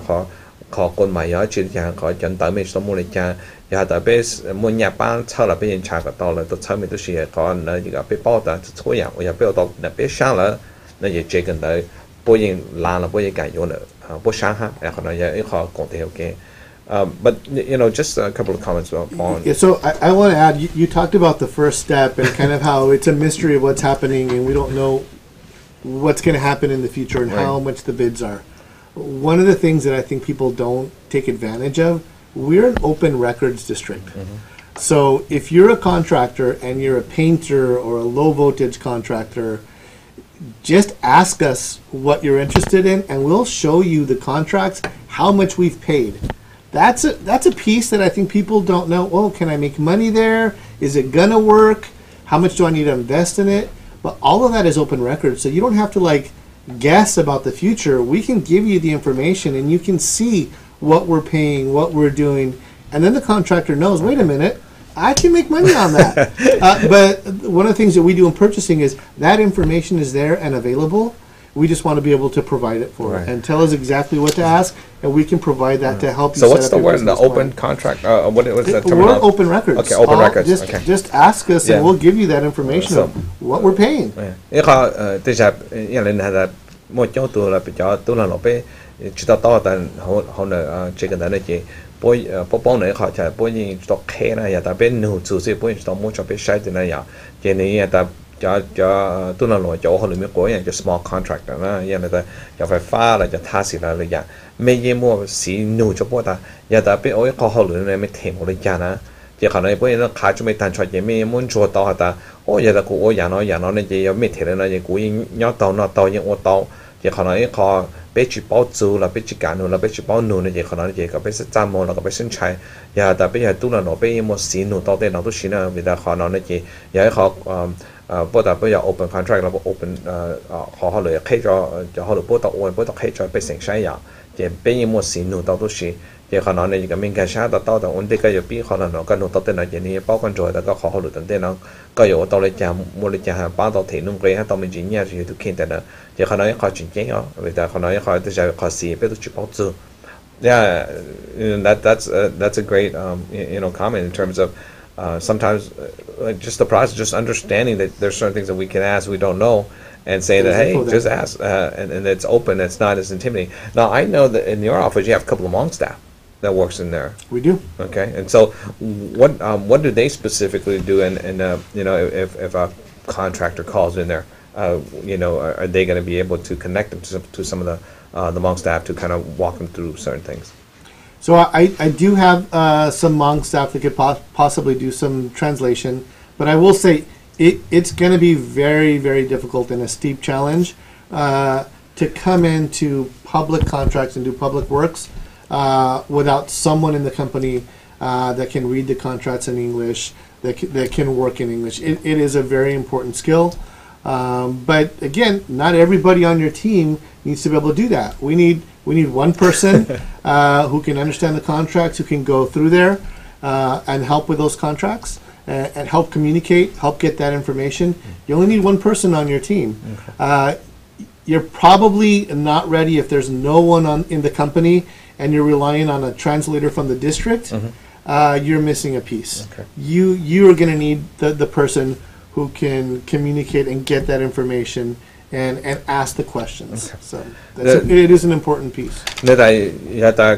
可個買有一次就可真大咩什麼嚟就。然後特別每日班抽了俾人查個到了，都抽咪都是可能呢，而家俾包單抽樣，我也不要到那邊上了，那也這個呢，不應爛了，不應該用了，不傷害，然後呢也好講得 OK。But just a couple of comments on. Yeah, so I want to add. You talked about the first step and kind of how it's a mystery of what's happening, and we don't know what's going to happen in the future and how much the bids are. One of the things that I think people don't take advantage of. We're an open records district. So if you're a contractor and you're a painter or a low voltage contractor, just ask us what you're interested in and we'll show you the contracts, how much we've paid. That's a piece that I think people don't know. Oh, can I make money there? Is it gonna work? How much do I need to invest in it? But all of that is open records, so you don't have to guess about the future. We can give you the information and you can see what we're paying, what we're doing, and then the contractor knows, wait a minute, I can make money on that. But one of the things that we do in purchasing is that information is there and available. We just want to be able to provide it for it and tell us exactly what to ask, and we can provide that to help you. So what's the word? The open contract? What is that terminology? We're open records. Okay, open records. Just ask us, and we'll give you that information of what we're paying. Chỉ to tận họ là chỉ cần là gì bôi bông này họ chạy bôi như tóc khe này ya ta bên nụ chủ sĩ bôi tóc mua cho bên sai thì này ya cái này ta cho tôi là loại chỗ họ lựa cóอย่างcho small contract đóอย่างlà cho phải pha là cho tha xí làเลยอย่างไม่ยี่มัวสีหนูจะพอตาอย่างแต่ไปโอ้ยเขาหรือไม่เทมเลยอย่างนะจะขนาดพวกนี้ขาจะไม่ตันชอยยังไม่มุ่งชัวต่อตาโอ้ยแต่กูโอ้ยอย่างน้อยเนี่ยจะยังไม่เทเลยนะยังกูยังย่อต่อยังโอ้ต่อจะขนาดเขาไปจีบจูแล้วไปจีการหนูแล้วไปจีบหนูเนี่ยจะขนาดจะก็ไปจำมแล้วก็ไปสินใช้อย่างแต่ไปอย่างตู้ละหนูไปยังมัวสีหนูต่อเต้นเราต้องชินะเวลาขนาดเนี่ยจะอย่างเขา不但不要 open contract 啦，不 open 好嚟開咗就好嚟不到我不到開咗被成曬呀，就俾人冇線路到都是，就可能你個敏感下到我哋個有邊可能個路到啲嗱嘢你包括咗，大家好嚟等啲嗱，個有到你講冇你講係包到田農嘅，到面前嘢就都見得啦，就可能一開轉機啊，或者可能一開都就開始俾到住包租，yeah, that's a great comment in terms of. Sometimes just the process, just understanding that there's certain things that we can ask we don't know, and say that hey, just ask, and it's open. It's not as intimidating. Now I know that in your office you have a couple of Hmong staff that works in there. We do. Okay, and so what do they specifically do? And if a contractor calls in there, are they going to be able to connect them to some of the Hmong staff to kind of walk them through certain things? So I do have some Hmong staff that could possibly do some translation, but I will say it's going to be very, very difficult and a steep challenge to come into public contracts and do public works without someone in the company that can read the contracts in English, that can work in English. It is a very important skill. But again, not everybody on your team needs to be able to do that. We need one person who can understand the contracts, who can go through there and help with those contracts and help communicate, help get that information. You only need one person on your team. Okay. You're probably not ready if there's no one in the company and you're relying on a translator from the district. Mm-hmm. You're missing a piece. Okay. You are going to need the person who can communicate and get that information and ask the questions. Okay. So it is an important piece. Nên tại ta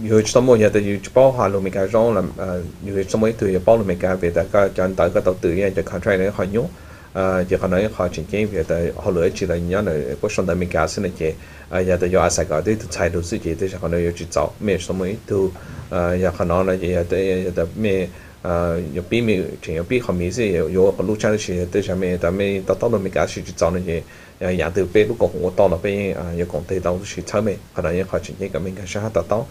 nhiều số mỗi ta nhiều bao hà luôn mình cả rong làm nhiều số mỗi từ bao luôn mình cả về ta có chọn tới cái đầu tư cho contract này họ nhú chỉ còn nói họ chuyển cái về tại họ lựa chỉ là nhớ là có số tại mình cả xin là chỉ giờ ta do sai cái đấy từ sai đầu tư chỉ thì họ nói chỉ找mấy số mỗi từ giờ họ nói là chỉ ta mấy有比没有比好米是有个路线的是对上面，但没到了没干是去找那些也都被如果我到了被有讲对到是草莓，可能也开始一个没干是还得到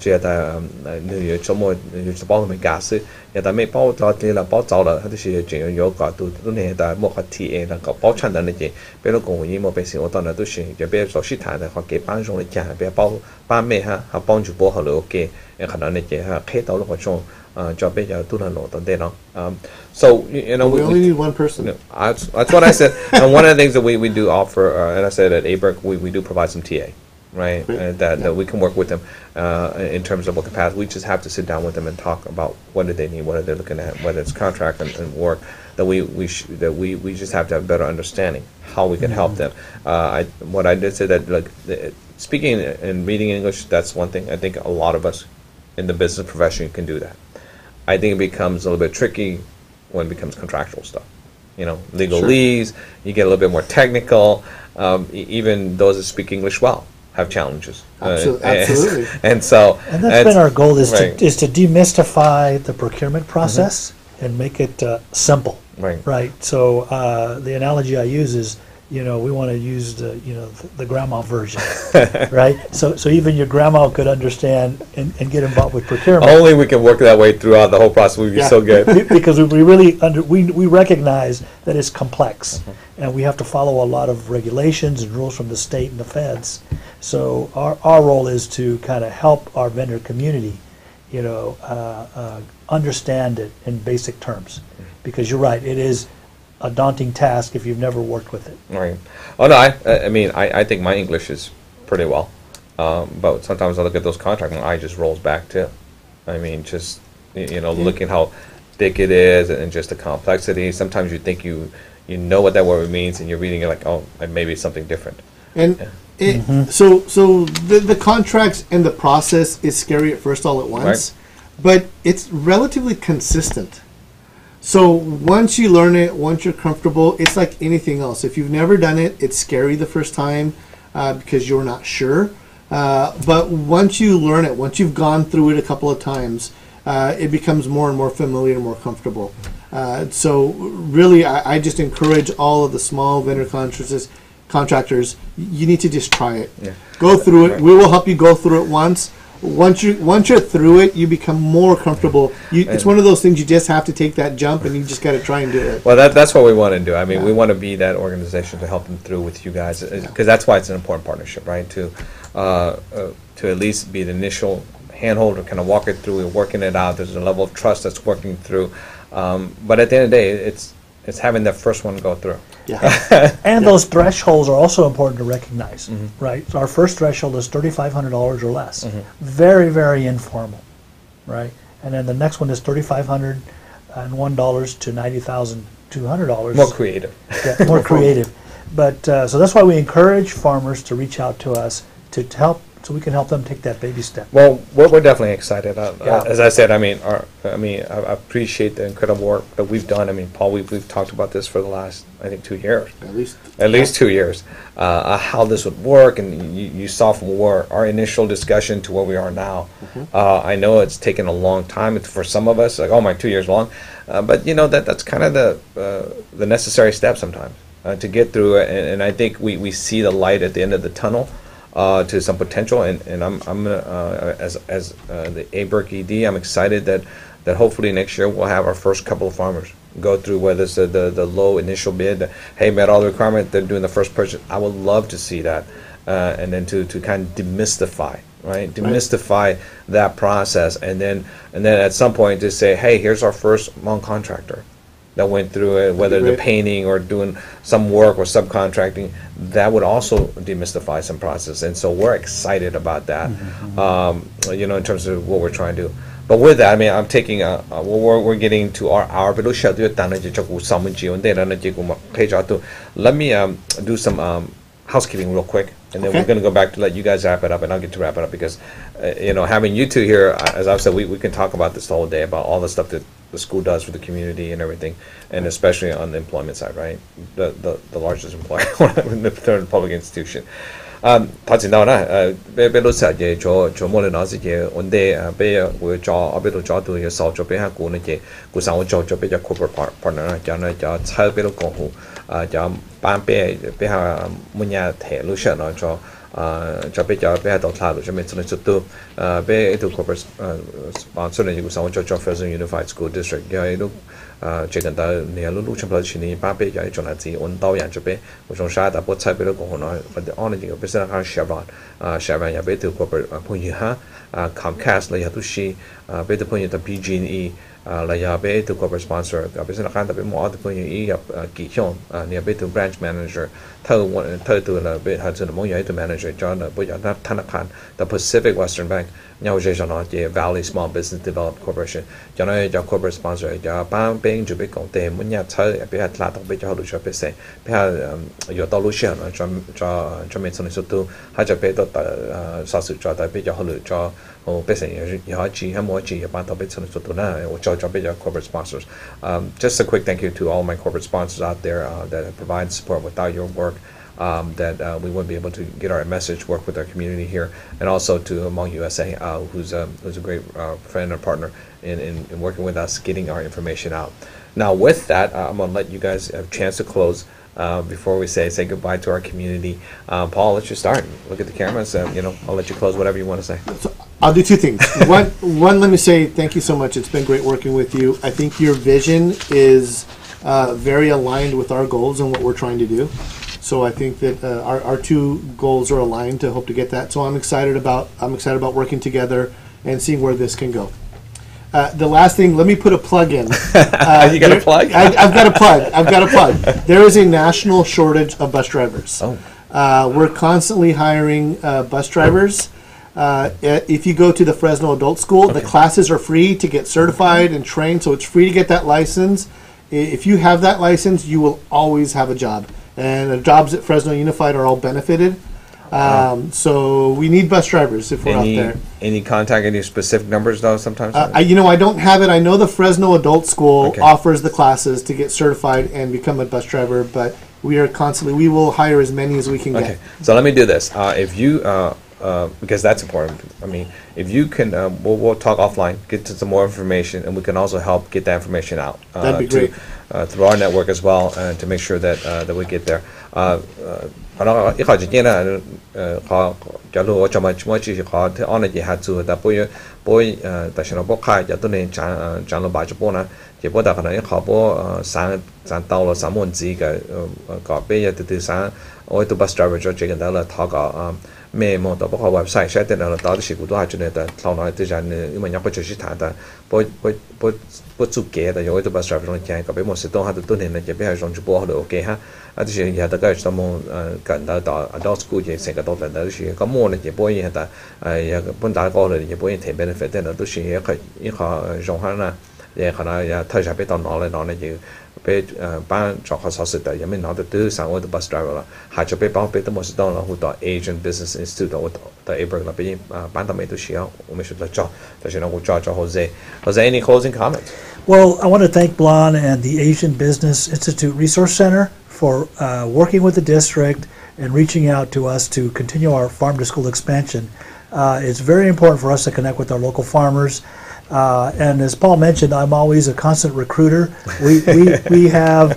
觉得你有什么有什么没干是，也但没包到对了包着了，他就是只有个都那的莫和 TA 那个包产的那些，比如讲我一莫被是我到那都是就比如说是谈的话给帮上的讲，比如包妹哈，还帮助包好了 OK， 可能那些哈开到了好像。So we only need one person. That's what I said. And one of the things that we do offer, and I said at ABIRC, we do provide some TA, right? That we can work with them in terms of what capacity. We just have to sit down with them and talk about what do they need, what are they looking at, whether it's contract and work. That we just have to have a better understanding how we can help them. What I did say that like speaking and reading English, that's one thing. I think a lot of us in the business profession can do that. I think it becomes a little bit tricky when it becomes contractual stuff. Legalese, you get a little bit more technical. Even those that speak English well have challenges. Absolutely. And that's been our goal is to demystify the procurement process and make it simple. Right. So the analogy I use is, we want to use the grandma version, right? So even your grandma could understand and get involved with procurement. Only we can work that way throughout the whole process. We'd be so good. Because we really we recognize that it's complex, and we have to follow a lot of regulations and rules from the state and the feds. So our role is to kind of help our vendor community, understand it in basic terms, because you're right, it is a daunting task if you've never worked with it. Right. Oh no, I think my English is pretty well, but sometimes I look at those contracts and my eye just rolls back too. I mean, just looking how thick it is and just the complexity. Sometimes you think you know what that word means, and you're reading it like, oh, maybe it's something different. And so the contracts and the process is scary at first all at once, but it's relatively consistent. So once you learn it, once you're comfortable, it's like anything else. If you've never done it, it's scary the first time because you're not sure. But once you learn it, once you've gone through it a couple of times, it becomes more and more familiar and more comfortable. So really, I just encourage all of the small vendor contractors, you need to just try it. Yeah. Go through it. Right. We will help you go through it once. Once you're through it, you become more comfortable. It's one of those things you just have to take that jump, and you just got to try and do it. Well, that's what we want to do. I mean, we want to be that organization to help them through with you guys, because that's why it's an important partnership, right? To at least be the initial handhold, or kind of walk it through, we're working it out. There's a level of trust that's working through. But at the end of the day, it's having that first one go through. Yeah. And those thresholds are also important to recognize, right? So our first threshold is $3,500 or less. Very, very informal, right? And then the next one is $3,501 to $90,200. More creative. Yeah, more creative. But so that's why we encourage farmers to reach out to us to help, so we can help them take that baby step. Well, we're definitely excited. Yeah. As I said, I appreciate the incredible work that we've done. I mean, Paul, we've talked about this for the last, I think, 2 years. At least 2 years. How this would work, and you saw from our initial discussion to where we are now. I know it's taken a long time for some of us, like, oh my, 2 years long. But you know, that's kind of the necessary step sometimes to get through it. And I think we see the light at the end of the tunnel. To some potential, and I'm as the ABIRC ED, I'm excited that hopefully next year we'll have our first couple of farmers go through, whether it's the low initial bid, hey, met all the requirements, they're doing the first purchase. I would love to see that, and then to kind of demystify, right? Demystify that process, and then at some point just say, hey, here's our first Hmong contractor that went through it, whether they're painting or doing some work or subcontracting. That would also demystify some process, and so we're excited about that. You know, in terms of what we're trying to do. But with that, I mean, I'm taking we're getting to our hour. But let me do some housekeeping real quick, and then we're going to go back to let you guys wrap it up, and I'll get to wrap it up because you know, having you two here, as I've said, we can talk about this the whole day about all the stuff that the school does for the community and everything, and especially on the employment side, right? The largest employer in the third public institution. 頭前到啦，俾老師嘢做冇嚟攞啲嘢，我哋俾會做，我俾到做到嘅數做俾下股呢嘢，股上我做俾隻 corporate partner 啦，就呢就抽俾到過戶，就班俾下每日提老師來做。就俾下到態度，就咩做嚟做到俾到 corporate sponsor 嚟股上我做 Fresno Unified School District， 又都最近到你有錄出嚟前年班俾又做嚟自我導人做俾，我從沙達波砌俾到過戶來，或者安利嘅俾先看 Chevron 又俾到 corporate 朋友嚇，Comcast 嚟又都是俾到朋友到 PG&E。嚟又俾到 corporate sponsor， 又俾先看特別冇啲朋友依入技向，你又俾到 branch manager， 偷到啦俾係做冇嘢到 manager， 再啦俾有得ธนาคาร the Pacific Western Bank， 又係做嘅 Valley Small Business Development Corporation， 再咧有 corporate sponsor， 有班兵做俾講地每日抽俾係拉到俾咗好多做俾成，俾係有到路線啦，再未從嚟做到，係就俾到少數再帶俾咗好多做。Basically, corporate sponsors. Just a quick thank you to all my corporate sponsors out there that provide support. Without your work, that we wouldn't be able to get our message, work with our community here, and also to Hmong USA, who's a great friend and partner in working with us, getting our information out. Now, with that, I'm going to let you guys have a chance to close. Before we say goodbye to our community, Paul, let's just start. Look at the cameras. You know, I'll let you close whatever you want to say. So I'll do two things. One, let me say thank you so much. It's been great working with you. I think your vision is very aligned with our goals and what we're trying to do. So I think that our two goals are aligned to hope to get that. So I'm excited about working together and seeing where this can go. The last thing, let me put a plug in. You got a plug? I've got a plug. There is a national shortage of bus drivers. We're constantly hiring bus drivers. If you go to the Fresno Adult School, the classes are free to get certified and trained, so it's free to get that license. If you have that license, you will always have a job. And the jobs at Fresno Unified are all benefited. So we need bus drivers if we're out there. Any contact, any specific numbers though sometimes? I don't have it. I know the Fresno Adult School offers the classes to get certified and become a bus driver, but we will hire as many as we can get. So let me do this. If you, because that's important. I mean, if you can, we'll talk offline, get to some more information, and we can also help get that information out. That'd be great. Through our network as well, to make sure that we get there. 一開始呢，假如我做只考，按你下做，但但是不開，有啲你賺了8波呢，結果但可能一考3到了3萬字嘅，個俾一啲3，我都 bus driver 咗最近得啦，睇個咩麼？但不過 website 寫得啦，到啲時候都係做呢，但頭腦啲人因為有個就是談，但不足嘅，但有啲 bus driver 仲講，個俾我識到下都多年啦，就俾係上住波喺度 OK 哈。啲時有大家就冇近到 adult school 嘅成個都等到啲時，咁我哋就波嘢但有本大個嚟就波嘢提 benefit，但係都時一個用下啦，也可能也推下俾到攞嚟就俾班作學所識的，有咩攞得都上我哋 bus driver 啦，下就俾幫俾都冇識到啦，好多 Asian Business Institute 我到 ABIRC 啦，俾班到未都需要，我們說得做，但是呢我做 Jose, any closing comments? Well, I want to thank Blon and the Asian Business Institute Resource Center for working with the district and reaching out to us to continue our farm to school expansion. It's very important for us to connect with our local farmers. And as Paul mentioned, I'm always a constant recruiter. We have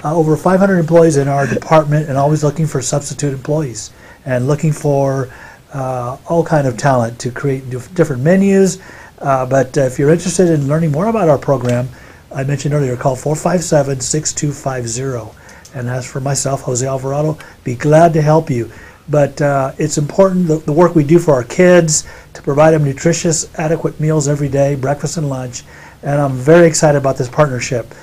over 500 employees in our department and always looking for substitute employees and looking for all kind of talent to create different menus. But if you're interested in learning more about our program, I mentioned earlier, call 457-6250. And as for myself, Jose Alvarado, be glad to help you. But it's important, the work we do for our kids, to provide them nutritious, adequate meals every day, breakfast and lunch. And I'm very excited about this partnership.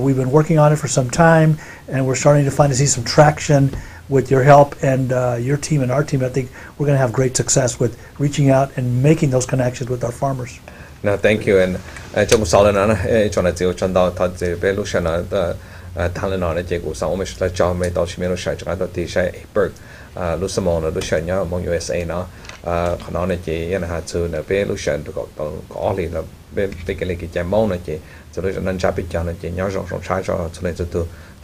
We've been working on it for some time, and we're starting to see some traction with your help and your team and our team. I think we're going to have great success with reaching out and making those connections with our farmers. No, thank you. And trong sau đó cho là chiều chân đó thật sự về lúc sáng thằng lên nó là chỉ của sao mình sẽ cho mấy tàu chỉ mình lúc sáng cho nó thì sẽ ABIRC lúc sáng nó lúc sáng nhá mong USA nó nó là chỉ là hạt sự là về lúc sáng có liền là về cái này cái trái mông là chỉ cho lúc nên trả bị cho là chỉ nhớ rong trái cho nên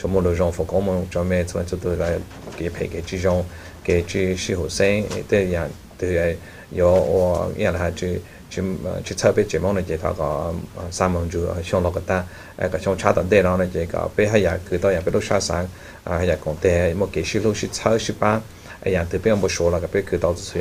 cho một đồ rong phục công mong cho mấy cho nên là cái chỉ rong cái chỉ sử dụng sinh để dạng từ有là chỉ测别节目呢，就他个三门就上落个单，个上查到对了呢，这个别还也去到也别都上山，还也讲的，么给些路是测试班，也特别不说了，个别去到就是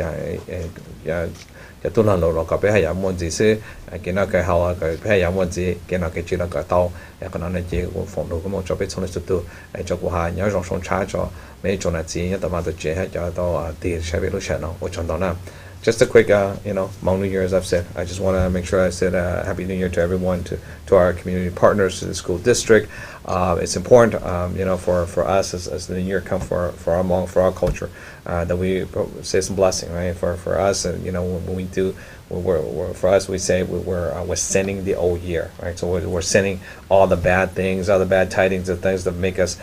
也都能路了，个别还也么只是给那个好啊，个别也么只给那个只那个刀，也可能呢这我放路个么做别从那速度，照顾下，你要上查着，没做那钱，要到嘛都这还要到啊，第下边路线了，我讲到那。Just a quick, Hmong New Year, as I've said. I just want to make sure I said Happy New Year to everyone, to our community partners, to the school district. It's important, for us as the New Year come for our Hmong, for our culture, that we say some blessing, right? For us, when we do, for us, we say we're sending the old year, right? So we're sending all the bad things, all the bad tidings, the things that make us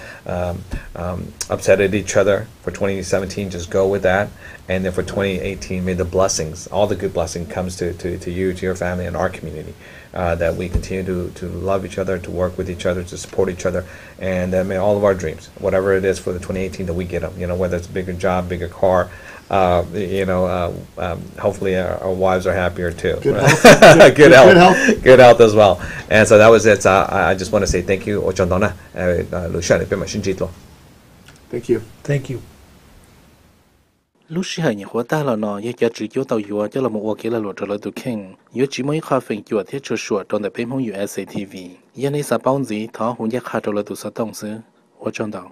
upset at each other. For 2017, just go with that. And then for 2018, may the blessings, all the good blessing comes to you, to your family, and our community. That we continue to love each other, to work with each other, to support each other, and may all of our dreams, whatever it is for the 2018, that we get them. Whether it's a bigger job, bigger car, hopefully our wives are happier too. Good health. Good health as well. And so that was it. I just want to say thank you. Thank you. Thank you. Lúc xí hay nhiều ta là nó giờ chỉ cho tàu dừa cho là một ô kia là luật rồi tụ khen giờ chỉ mới khai phèn dừa thiết cho sửa trong để bên hông USA TV giờ này sao bao gì tháo hùng giác khai rồi là tụ sao đông xứ ở trong đầu